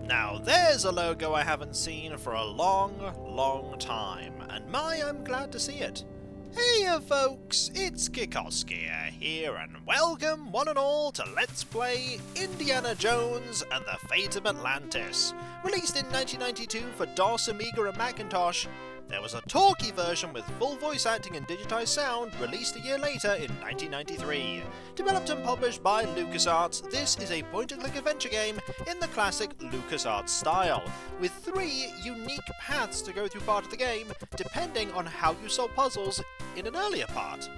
Now there's a logo I haven't seen for a long time, and I'm glad to see it. Hey folks, it's Kikoski here, and welcome one and all to Let's Play Indiana Jones and the Fate of Atlantis. Released in 1992 for DOS, Amiga and Macintosh, there was a talkie version with full voice acting and digitized sound released a year later in 1993. Developed and published by Lucasarts, this is a point-and-click adventure game in the classic Lucasarts style, with 3 unique paths to go through part of the game, depending on how you solve puzzles in an earlier part.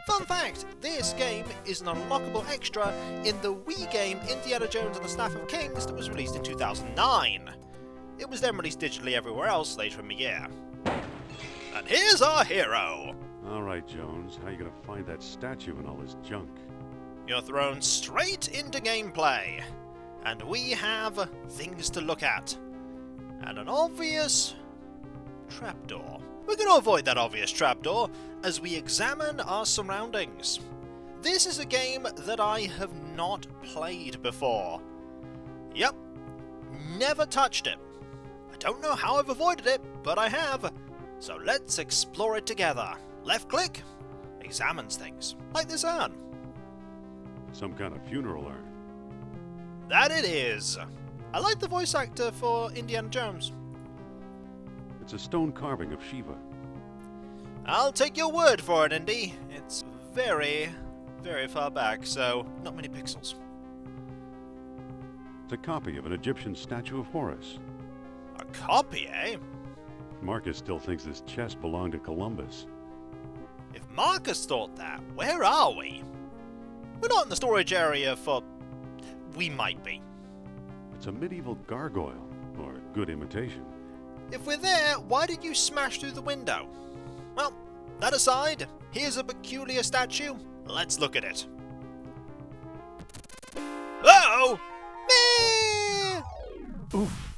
Fun fact, this game is an unlockable extra in the Wii game Indiana Jones and the Staff of Kings that was released in 2009. It was then released digitally everywhere else later in the year. And here's our hero! Alright, Jones, how you gonna find that statue and all this junk? You're thrown straight into gameplay, and we have things to look at. And an obvious trapdoor. We're going to avoid that obvious trapdoor as we examine our surroundings. This is a game that I have not played before. Yep, never touched it. I don't know how I've avoided it, but I have. So let's explore it together. Left click examines things, like this urn. Some kind of funeral urn. That it is. I like the voice actor for Indiana Jones. It's a stone carving of Shiva. I'll take your word for it, Indy. It's very far back, so not many pixels. It's a copy of an Egyptian statue of Horus. A copy, eh? Marcus still thinks this chest belonged to Columbus. If Marcus thought that, where are we? We're not in the storage area for... We might be. It's a medieval gargoyle, or a good imitation. If we're there, why did you smash through the window? Well, that aside, here's a peculiar statue. Let's look at it. Uh-oh! Meh! Oof!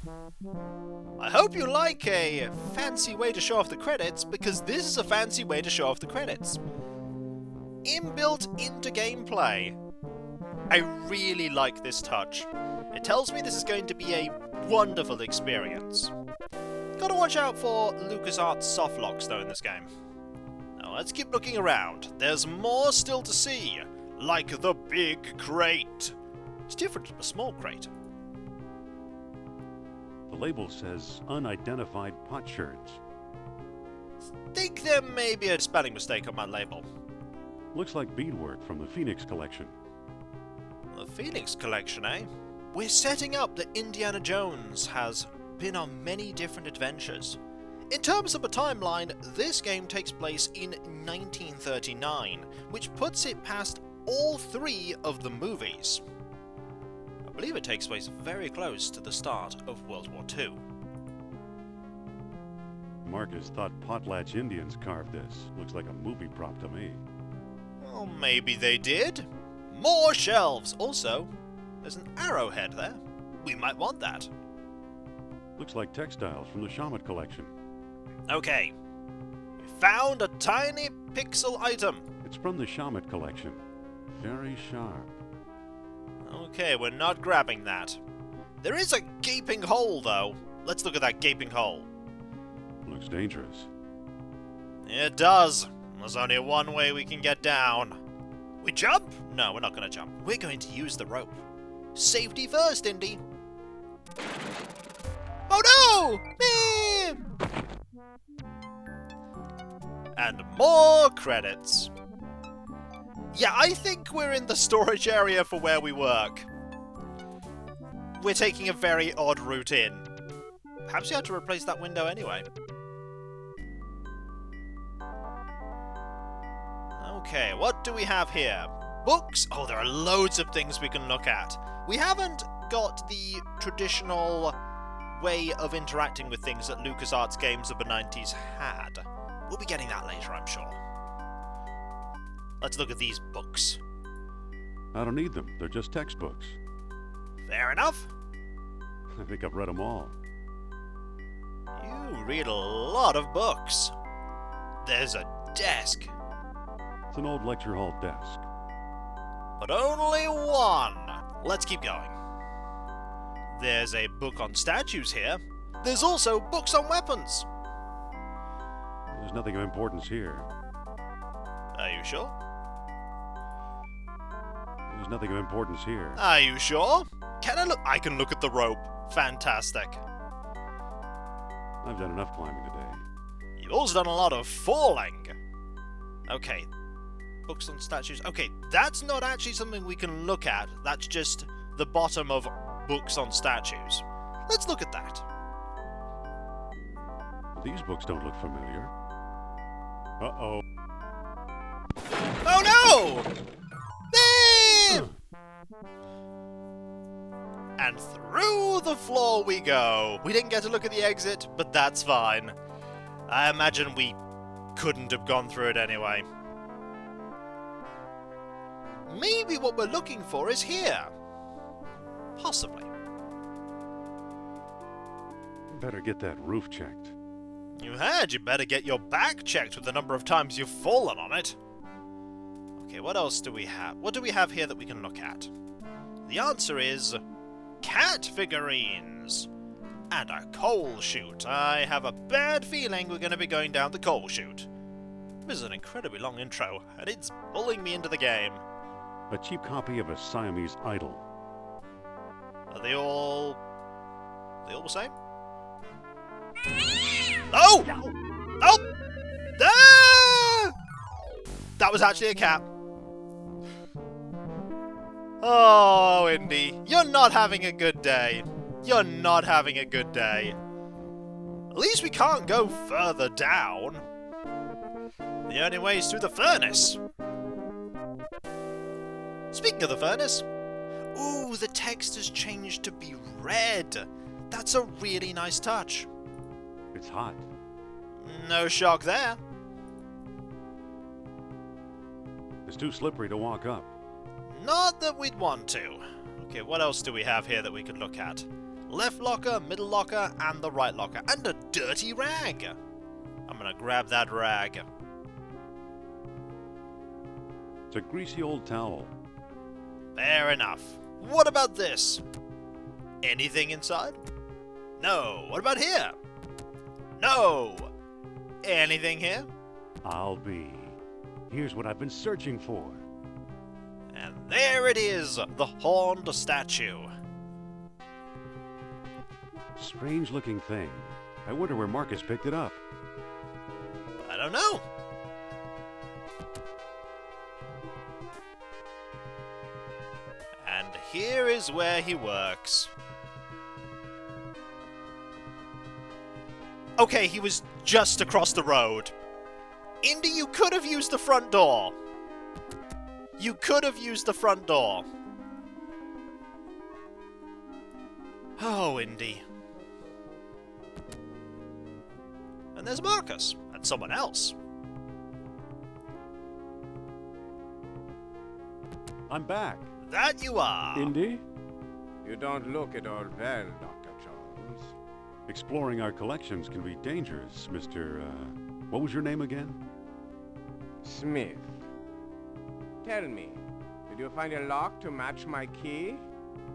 I hope you like a fancy way to show off the credits, because this is a fancy way to show off the credits. Inbuilt into gameplay. I really like this touch. It tells me this is going to be a wonderful experience. Gotta watch out for Lucasarts softlocks though in this game. Now let's keep looking around. There's more still to see, like the big crate. It's different from a small crate. The label says unidentified potsherds. Think there may be a spelling mistake on my label. Looks like beadwork from the Phoenix collection. The Phoenix collection, eh? We're setting up that Indiana Jones has been on many different adventures. In terms of a timeline, this game takes place in 1939, which puts it past all 3 of the movies. I believe it takes place very close to the start of World War II. Marcus thought Potlatch Indians carved this. Looks like a movie prop to me. Well, maybe they did. More shelves! Also, there's an arrowhead there. We might want that. Looks like textiles from the Shaman collection. Okay. We found a tiny pixel item. It's from the Shaman collection. Very sharp. Okay, we're not grabbing that. There is a gaping hole, though. Let's look at that gaping hole. Looks dangerous. It does. There's only one way we can get down. We jump? No, we're not going to jump. We're going to use the rope. Safety first, Indy. Oh no! And more credits. Yeah, I think we're in the storage area for where we work. We're taking a very odd route in. Perhaps you had to replace that window anyway. Okay, what do we have here? Books? Oh, there are loads of things we can look at. We haven't got the traditional way of interacting with things that Lucasarts games of the 90s had. We'll be getting that later, I'm sure. Let's look at these books. I don't need them. They're just textbooks. Fair enough. I think I've read them all. You read a lot of books. There's a desk. It's an old lecture hall desk. But only one. Let's keep going. There's a book on statues here. There's also books on weapons. There's nothing of importance here. Are you sure? There's nothing of importance here. Are you sure? Can I look? I can look at the rope. Fantastic. I've done enough climbing today. You've also done a lot of falling. Okay. Books on statues. Okay, that's not actually something we can look at. That's just the bottom of books on statues. Let's look at that. These books don't look familiar. Uh-oh. Oh no! There! And through the floor we go. We didn't get to look at the exit, but that's fine. I imagine we couldn't have gone through it anyway. Maybe what we're looking for is here. Possibly. Better get that roof checked. You heard you better get your back checked with the number of times you've fallen on it. Okay, what else do we have? What do we have here that we can look at? The answer is cat figurines and a coal chute. I have a bad feeling we're going to be going down the coal chute. This is an incredibly long intro, and it's pulling me into the game. A cheap copy of a Siamese idol. Are they all the same? Oh! Oh! Ah! That was actually a cat. Oh, Indy, you're not having a good day. You're not having a good day. At least we can't go further down. The only way is through the furnace. Speaking of the furnace, ooh, the text has changed to be red. That's a really nice touch. It's hot. No shock there. It's too slippery to walk up. Not that we'd want to. Okay, what else do we have here that we could look at? Left locker, middle locker, and the right locker. And a dirty rag. I'm gonna grab that rag. It's a greasy old towel. Fair enough. What about this? Anything inside? No. What about here? No. Anything here? I'll be. Here's what I've been searching for. And there it is, the horned statue. Strange looking thing. I wonder where Marcus picked it up. I don't know. And here is where he works. Okay, he was just across the road. Indy, you could have used the front door. You could have used the front door. Oh, Indy. And there's Marcus, and someone else. I'm back. That you are. Indy? You don't look at all well, Dr. Jones. Exploring our collections can be dangerous, Mr. What was your name again? Smith. Tell me, did you find a lock to match my key?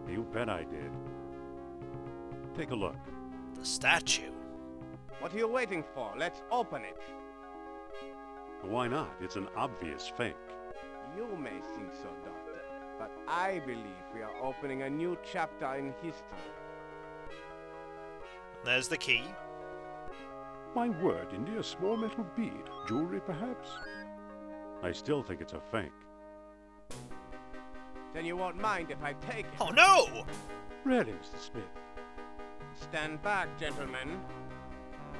You bet I did. Take a look. The statue. What are you waiting for? Let's open it. Why not? It's an obvious fake. You may think so, Doctor, but I believe we are opening a new chapter in history. There's the key. My word, Indy, a small metal bead. Jewelry, perhaps? I still think it's a fake. Then you won't mind if I take it. Oh no! Ready, Mr. Smith. Stand back, gentlemen.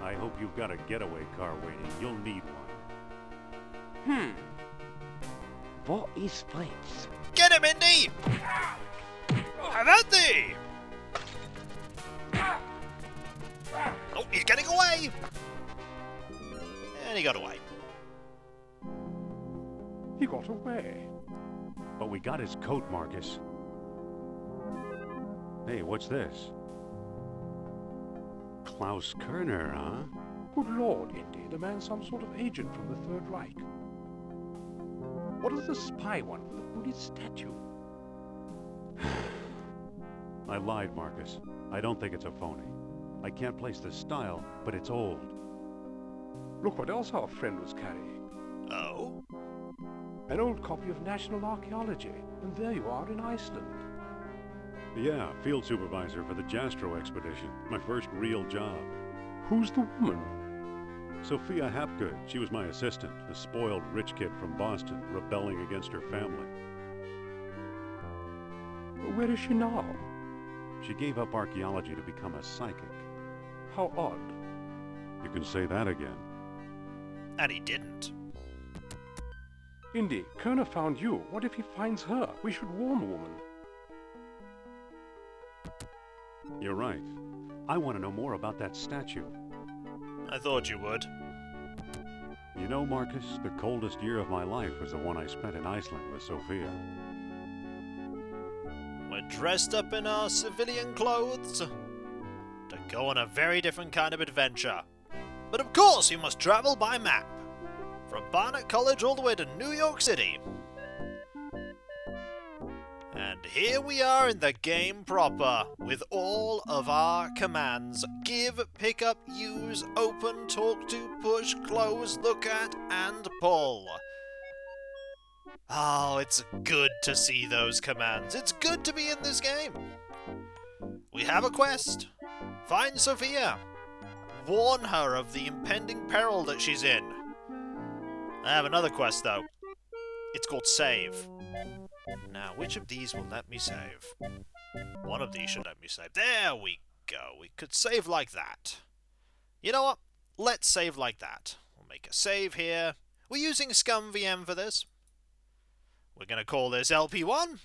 I hope you've got a getaway car waiting. You'll need one. What is Fritz? Get him, Indy! Have at thee! Oh, he's getting away! And he got away. He got away. But we got his coat, Marcus. Hey, what's this? Klaus Kerner, huh? Good Lord, Indy, the man's some sort of agent from the Third Reich. What does the spy want with a Buddhist statue? I lied, Marcus. I don't think it's a phony. I can't place the style, but it's old. Look what else our friend was carrying. Oh? An old copy of National Archaeology. And there you are in Iceland. Yeah, field supervisor for the Jastro expedition. My first real job. Who's the woman? Sophia Hapgood. She was my assistant, a spoiled rich kid from Boston, rebelling against her family. Where is she now? She gave up archaeology to become a psychic. How odd. You can say that again. And he didn't. Indy, Kerner found you. What if he finds her? We should warn the woman. You're right. I want to know more about that statue. I thought you would. You know, Marcus, the coldest year of my life was the one I spent in Iceland with Sophia. We're dressed up in our civilian clothes to go on a very different kind of adventure. But of course you must travel by map. From Barnet College all the way to New York City. And here we are in the game proper, with all of our commands. Give, pick up, use, open, talk to, push, close, look at, and pull. Oh, it's good to see those commands. It's good to be in this game. We have a quest. Find Sophia. Warn her of the impending peril that she's in. I have another quest, though. It's called Save. Now, which of these will let me save? One of these should let me save. There we go. We could save like that. You know what? Let's save like that. We'll make a save here. We're using Scum VM for this. We're going to call this LP1.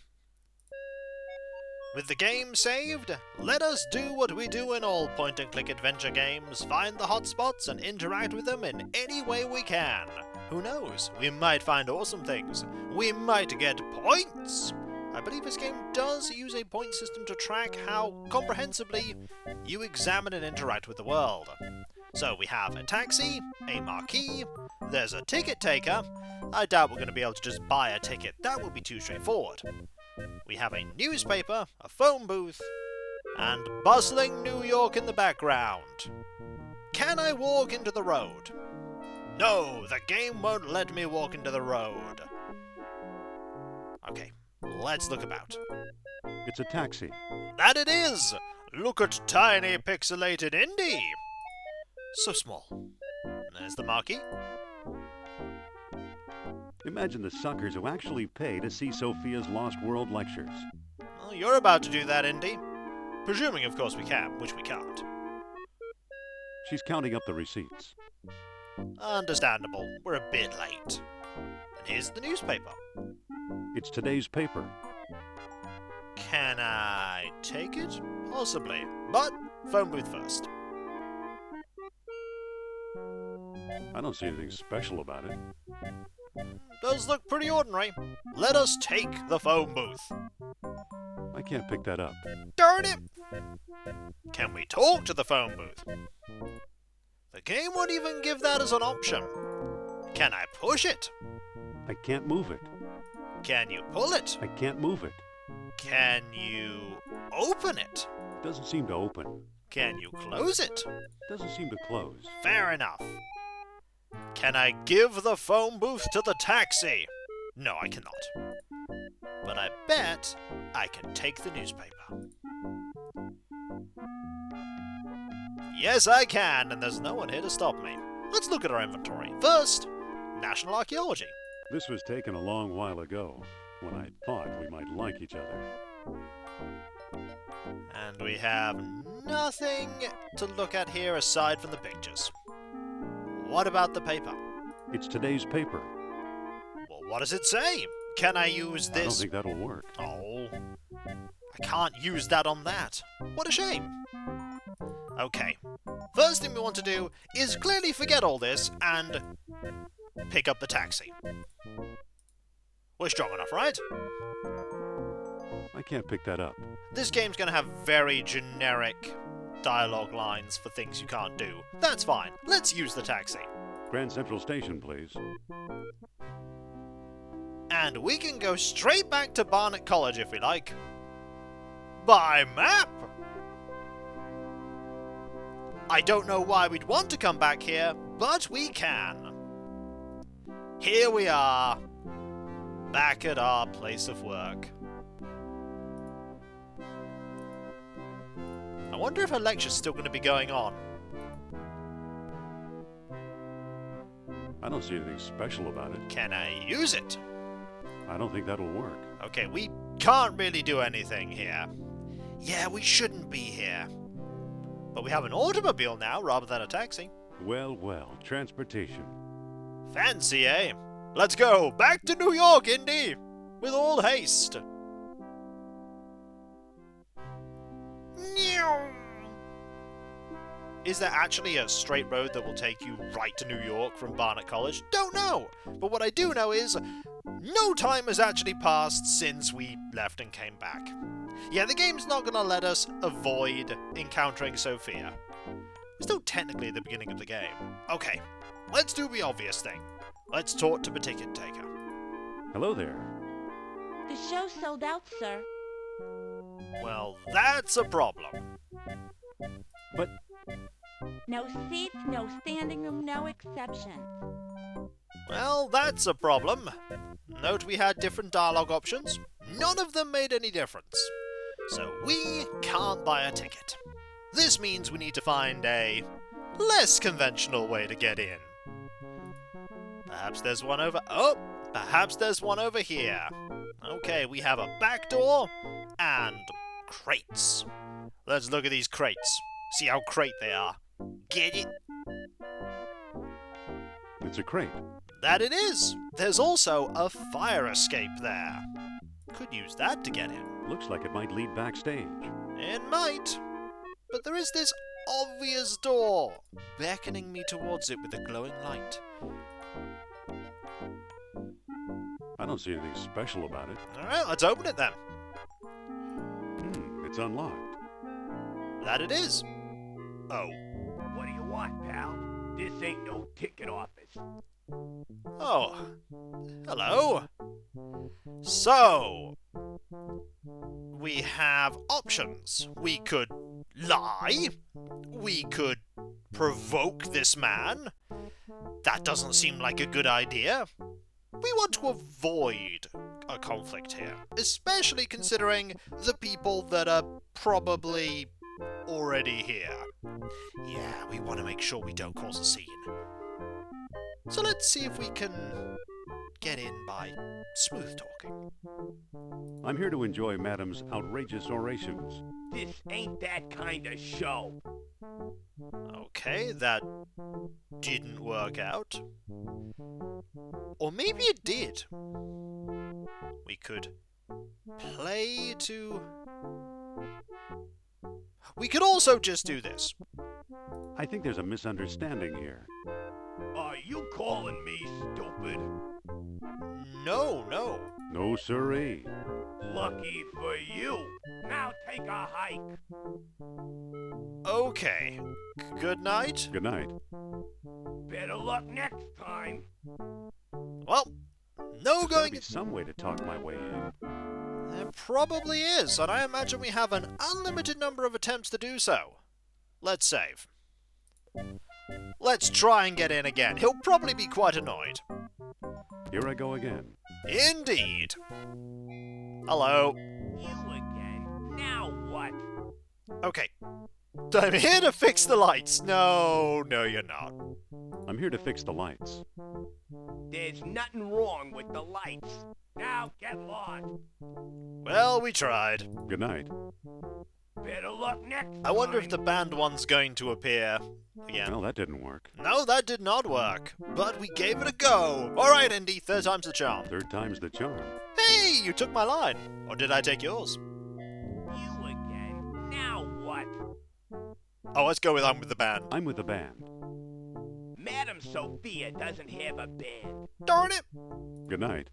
With the game saved, let us do what we do in all point-and-click adventure games, find the hotspots and interact with them in any way we can. Who knows, we might find awesome things. We might get points! I believe this game does use a point system to track how comprehensively you examine and interact with the world. So we have a taxi, a marquee, there's a ticket taker. I doubt we're going to be able to just buy a ticket, that would be too straightforward. We have a newspaper, a phone booth, and bustling New York in the background. Can I walk into the road? No, the game won't let me walk into the road. Okay, let's look about. It's a taxi. That it is! Look at tiny pixelated Indy! So small. There's the marquee. Imagine the suckers who actually pay to see Sophia's Lost World lectures. Well, you're about to do that, Indy. Presuming, of course, we can, which we can't. She's counting up the receipts. Understandable. We're a bit late. And here's the newspaper. It's today's paper. Can I take it? Possibly. But, phone booth first. I don't see anything special about it. Does look pretty ordinary. Let us take the phone booth. I can't pick that up. Darn it! Can we talk to the phone booth? The game won't even give that as an option. Can I push it? I can't move it. Can you pull it? I can't move it. Can you open it? It doesn't seem to open. Can you close it? It doesn't seem to close. Fair enough. Can I give the phone booth to the taxi? No, I cannot. But I bet I can take the newspaper. Yes, I can, and there's no one here to stop me. Let's look at our inventory. First, National Archaeology. This was taken a long while ago, when I thought we might like each other. And we have nothing to look at here aside from the pictures. What about the paper? It's today's paper. Well, what does it say? Can I use this? I don't think that'll work. Oh, I can't use that on that. What a shame. Okay, first thing we want to do is clearly forget all this and pick up the taxi. We're strong enough, right? I can't pick that up. This game's gonna have very generic dialogue lines for things you can't do. That's fine. Let's use the taxi. Grand Central Station, please. And we can go straight back to Barnet College if we like. by map. I don't know why we'd want to come back here, but we can. Here we are, back at our place of work. I wonder if a lecture's still going to be going on. I don't see anything special about it. Can I use it? I don't think that'll work. Okay, we can't really do anything here. Yeah, we shouldn't be here. But we have an automobile now rather than a taxi. Well, well, transportation. Fancy, eh? Let's go back to New York, Indy, with all haste. Is there actually a straight road that will take you right to New York from Barnet College? Don't know. But what I do know is no time has actually passed since we left and came back. Yeah, the game's not going to let us avoid encountering Sophia. We're still technically at the beginning of the game. Okay, let's do the obvious thing. Let's talk to the ticket taker. Hello there. The show sold out, sir. Well, that's a problem. But No seats, no standing room, no exceptions. Well, that's a problem. Note we had different dialogue options. None of them made any difference. So we can't buy a ticket. This means we need to find a less conventional way to get in. Perhaps there's one over... Oh! Perhaps there's one over here. Okay, we have a back door and crates. Let's look at these crates. See how crate they are. Get it? it's a crate. That it is! There's also a fire escape there. Could use that to get in. Looks like it might lead backstage. It might. But there is this obvious door, beckoning me towards it with a glowing light. I don't see anything special about it. Alright, let's open it then. It's unlocked. That it is. Oh. What do you want, pal? This ain't no ticket office. Oh. Hello. So, we have options. We could lie. We could provoke this man. That doesn't seem like a good idea. We want to avoid a conflict here, especially considering the people that are probably already here. Yeah, we want to make sure we don't cause a scene. So let's see if we can get in by smooth talking. I'm here to enjoy Madam's outrageous orations. This ain't that kind of show. Okay, that didn't work out. Or maybe it did. We could play to... We could also just do this. I think there's a misunderstanding here. Are you calling me stupid? No, no. No siree. Lucky for you. Now take a hike. Okay. Good night. Good night. Better luck next time. Well, no There's gotta going... be some way to talk my way in. There probably is, and I imagine we have an unlimited number of attempts to do so. Let's save. Let's try and get in again. He'll probably be quite annoyed. Here I go again. Indeed. Hello. You again. Now what? Okay. I'm here to fix the lights. No, you're not. I'm here to fix the lights. There's nothing wrong with the lights. Now get lost. Well, we tried. Good night. Better luck next time. I wonder if the banned one's going to appear again. Well, that didn't work. No, that did not work. But we gave it a go. Alright, Indy, third time's the charm. Third time's the charm. Hey, you took my line. Or did I take yours? You again. Now what? Oh, let's go with I'm with the band. I'm with the band. Madam Sophia doesn't have a band. Darn it! Good night.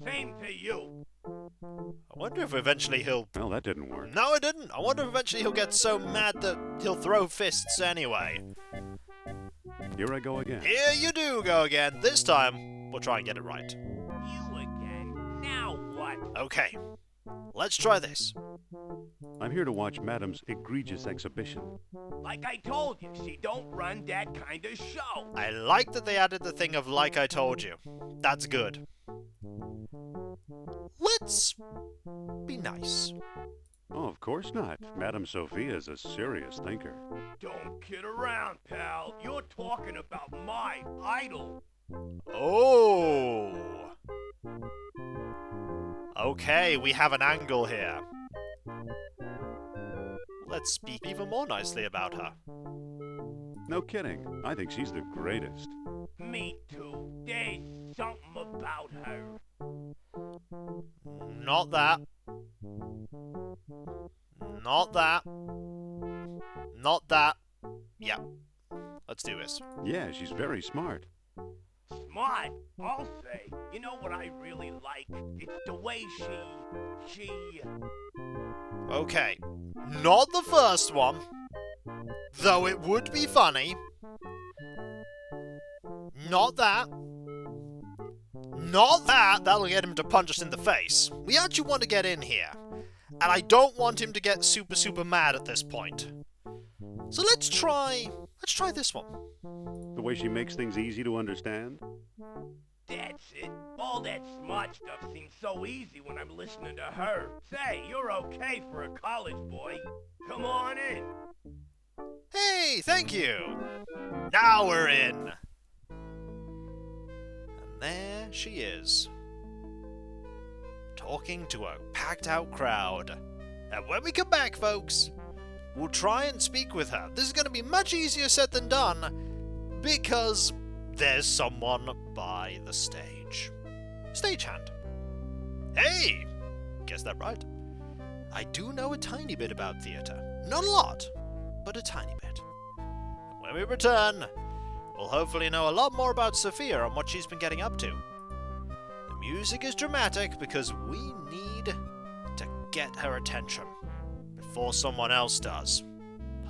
Same to you. I wonder if eventually he'll... Well, that didn't work. No, it didn't. I wonder if eventually he'll get so mad that he'll throw fists anyway. Here I go again. Here you do go again. This time, we'll try and get it right. You again. Now what? Okay. Let's try this. I'm here to watch Madam's egregious exhibition. Like I told you, she don't run that kind of show. I like that they added the thing of like I told you. That's good. Let's be nice. Oh, of course not. Madame Sophia is a serious thinker. Don't kid around, pal. You're talking about my idol. Oh! Okay, we have an angle here. Let's speak even more nicely about her. No kidding. I think she's the greatest. Me too. There's something about her. Not that. Not that. Not that. Yeah. Let's do this. Yeah, she's very smart. Smart, I'll say. You know what I really like? It's the way she... Okay. Not the first one. Though it would be funny. Not that. Not that! That'll get him to punch us in the face. We actually want to get in here. And I don't want him to get super mad at this point. So let's try this one. The way she makes things easy to understand. That's it. All that smart stuff seems so easy when I'm listening to her. Say, you're okay for a college boy. Come on in. Hey, thank you! Now we're in! And there she is. Talking to a packed-out crowd. And when we come back, folks, we'll try and speak with her. This is going to be much easier said than done, because there's someone by the stage. Stagehand. Hey! Guess that right. I do know a tiny bit about theatre. Not a lot, but a tiny bit. And when we return, we'll hopefully know a lot more about Sophia and what she's been getting up to. The music is dramatic because we need to get her attention before someone else does,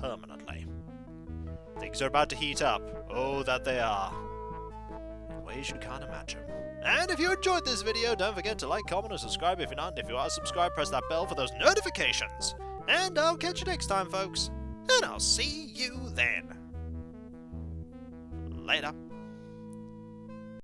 permanently. Things are about to heat up. Oh, that they are. In ways you can't imagine. And if you enjoyed this video, don't forget to like, comment, and subscribe if you're not. And if you are subscribed, press that bell for those notifications. And I'll catch you next time, folks. And I'll see you then. Later.